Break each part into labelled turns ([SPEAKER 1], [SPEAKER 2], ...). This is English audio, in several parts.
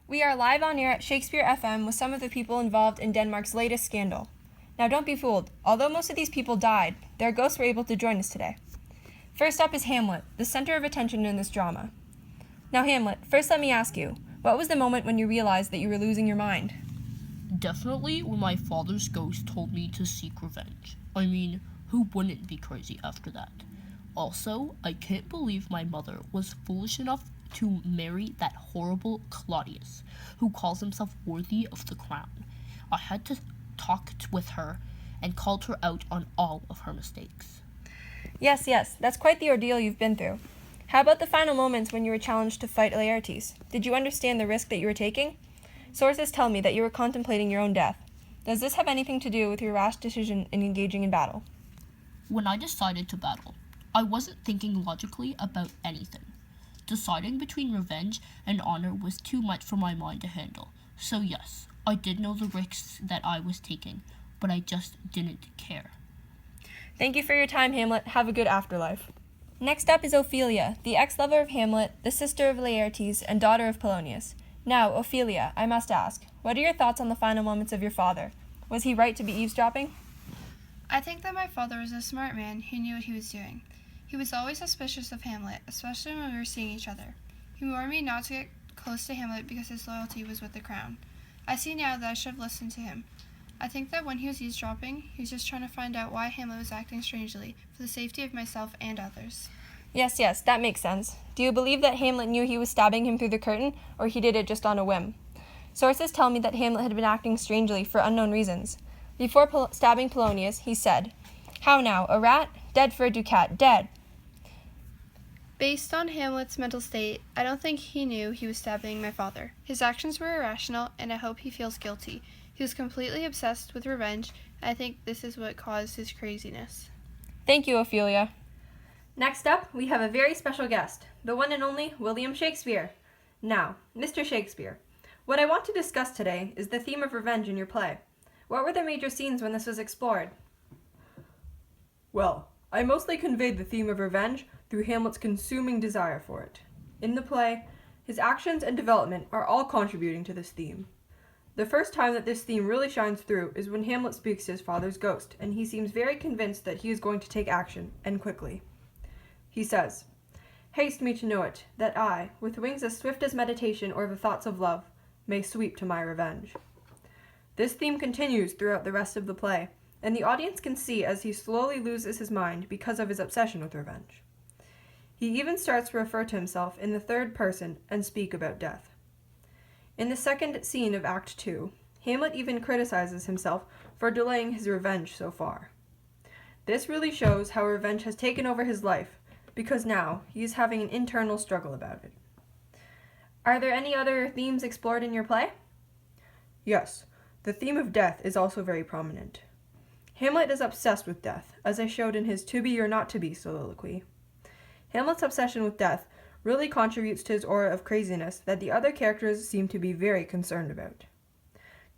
[SPEAKER 1] We are live on air at Shakespeare FM with some of the people involved in Denmark's latest scandal. Now don't be fooled. Although most of these people died, their ghosts were able to join us today. First up is Hamlet, the center of attention in this drama. Now Hamlet, first let me ask you, what was the moment when you realized that you were losing your mind?
[SPEAKER 2] Definitely when my father's ghost told me to seek revenge. I mean, who wouldn't be crazy after that? Also, I can't believe my mother was foolish enough to marry that horrible Claudius, who calls himself worthy of the crown. I had to talk with her and called her out on all of her mistakes.
[SPEAKER 1] Yes, that's quite the ordeal you've been through. How about the final moments when you were challenged to fight Laertes? Did you understand the risk that you were taking? Sources tell me that you were contemplating your own death. Does this have anything to do with your rash decision in engaging in battle?
[SPEAKER 2] When I decided to battle, I wasn't thinking logically about anything. Deciding between revenge and honor was too much for my mind to handle. So yes, I did know the risks that I was taking, but I just didn't care.
[SPEAKER 1] Thank you for your time, Hamlet. Have a good afterlife. Next up is Ophelia, the ex-lover of Hamlet, the sister of Laertes, and daughter of Polonius. Now, Ophelia, I must ask, what are your thoughts on the final moments of your father? Was he right to be eavesdropping?
[SPEAKER 3] I think that my father was a smart man who knew what he was doing. He was always suspicious of Hamlet, especially when we were seeing each other. He warned me not to get close to Hamlet because his loyalty was with the crown. I see now that I should have listened to him. I think that when he was eavesdropping, he was just trying to find out why Hamlet was acting strangely, for the safety of myself and others.
[SPEAKER 1] Yes, that makes sense. Do you believe that Hamlet knew he was stabbing him through the curtain, or he did it just on a whim? Sources tell me that Hamlet had been acting strangely for unknown reasons. Before stabbing Polonius, he said, "How now, a rat? Dead for a ducat, dead."
[SPEAKER 3] Based on Hamlet's mental state, I don't think he knew he was stabbing my father. His actions were irrational, and I hope he feels guilty. He was completely obsessed with revenge, and I think this is what caused his craziness.
[SPEAKER 1] Thank you, Ophelia. Next up, we have a very special guest, the one and only William Shakespeare. Now, Mr. Shakespeare, what I want to discuss today is the theme of revenge in your play. What were the major scenes when this was explored?
[SPEAKER 4] Well, I mostly conveyed the theme of revenge through Hamlet's consuming desire for it. In the play, his actions and development are all contributing to this theme. The first time that this theme really shines through is when Hamlet speaks to his father's ghost, and he seems very convinced that he is going to take action, and quickly. He says, "Haste me to know it, that I, with wings as swift as meditation or the thoughts of love, may sweep to my revenge." This theme continues throughout the rest of the play, and the audience can see as he slowly loses his mind because of his obsession with revenge. He even starts to refer to himself in the third person and speak about death. In the second scene of Act 2, Hamlet even criticizes himself for delaying his revenge so far. This really shows how revenge has taken over his life, because now he is having an internal struggle about it. Are there any other themes explored in your play? Yes, the theme of death is also very prominent. Hamlet is obsessed with death, as I showed in his "To be or not to be" soliloquy. Hamlet's obsession with death really contributes to his aura of craziness that the other characters seem to be very concerned about.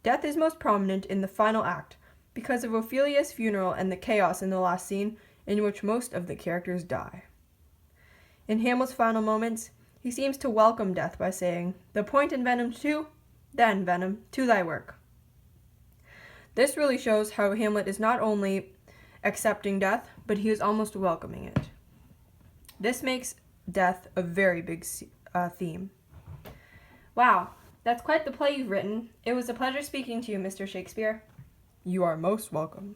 [SPEAKER 4] Death is most prominent in the final act because of Ophelia's funeral and the chaos in the last scene in which most of the characters die. In Hamlet's final moments, he seems to welcome death by saying, "The point in Venom 2, then, Venom, to thy work." This really shows how Hamlet is not only accepting death, but he is almost welcoming it. This makes death a very big theme. Wow, that's quite the play you've written. It was a pleasure speaking to you, Mr. Shakespeare. You are most welcome.